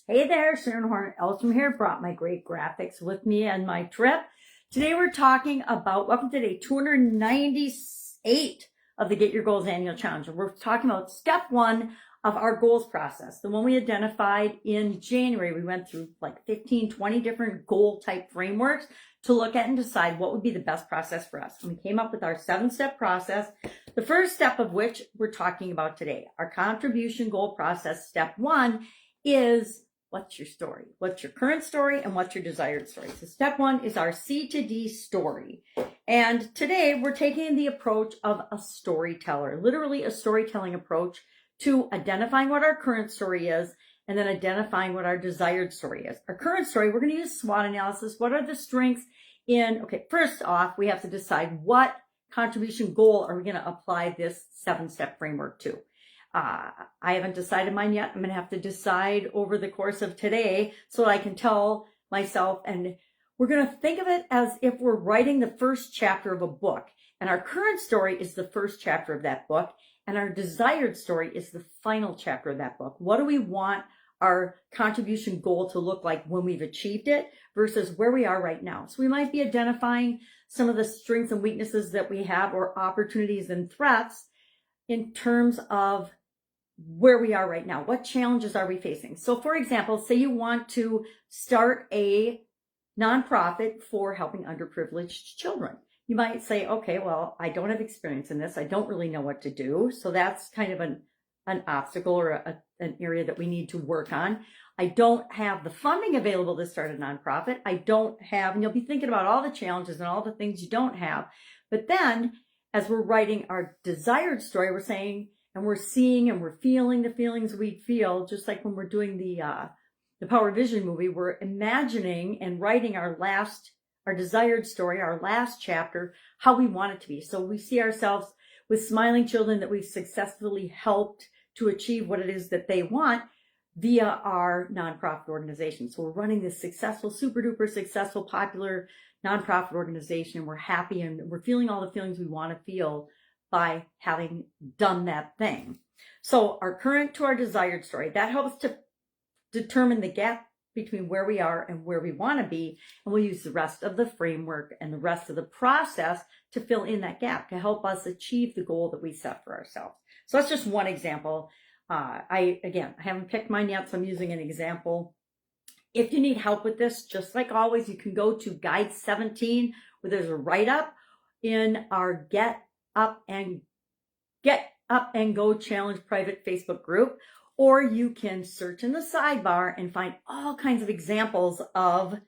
Hey there, Sharon Horne-Ellstrom here. Brought my great graphics with me on my trip. Today we're talking about, welcome to day 298 of the Get Your Goals Annual Challenge. We're talking about step one of our goals process, the one we identified in January. We went through like 15, 20 different goal type frameworks to look at and decide what would be the best process for us. And we came up with our 7-step process, the first step of which we're talking about today. Our contribution goal process, step one, is what's your story? What's your current story and what's your desired story? So step one is our C to D story. And today we're taking the approach of a storyteller, literally a storytelling approach to identifying what our current story is and then identifying what our desired story is. Our current story, we're going to use SWOT analysis. What are the strengths okay, first off, we have to decide what contribution goal are we going to apply this 7-step framework to. I haven't decided mine yet. I'm going to have to decide over the course of today so that I can tell myself, and we're going to think of it as if we're writing the first chapter of a book, and our current story is the first chapter of that book, and our desired story is the final chapter of that book. What do we want our contribution goal to look like when we've achieved it versus where we are right now? So we might be identifying some of the strengths and weaknesses that we have, or opportunities and threats in terms of where we are right now. What challenges are we facing? So for example, say you want to start a nonprofit for helping underprivileged children. You might say, okay, well, I don't have experience in this. I don't really know what to do. So that's kind of an obstacle or an area that we need to work on. I don't have the funding available to start a nonprofit. I don't have, and you'll be thinking about all the challenges and all the things you don't have. But then as we're writing our desired story, we're saying, and we're seeing and we're feeling the feelings we feel, just like when we're doing the Power Vision movie, we're imagining and writing our desired story, our last chapter, how we want it to be. So we see ourselves with smiling children that we've successfully helped to achieve what it is that they want via our nonprofit organization. So we're running this successful, super duper successful, popular nonprofit organization, and we're happy and we're feeling all the feelings we want to feel by having done that thing. So our current to our desired story, that helps to determine the gap between where we are and where we want to be. And we'll use the rest of the framework and the rest of the process to fill in that gap, to help us achieve the goal that we set for ourselves. So that's just one example. I haven't picked mine yet, so I'm using an example. If you need help with this, just like always, you can go to Guide 17, where there's a write-up in our Get Up and Go Challenge private Facebook group, or you can search in the sidebar and find all kinds of examples of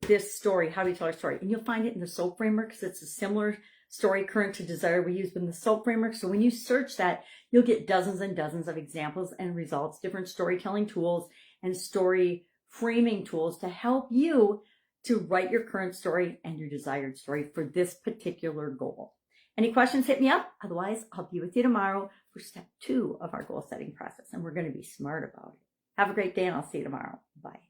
this story, how do we tell our story. And you'll find it in the SOAP framework, because it's a similar story, current to desire, we use in the SOAP framework. So when you search that, you'll get dozens and dozens of examples and results, different storytelling tools and story framing tools to help you to write your current story and your desired story for this particular goal. Any questions, hit me up. Otherwise, I'll be with you tomorrow for step 2 of our goal setting process, and we're going to be smart about it. Have a great day, and I'll see you tomorrow. Bye.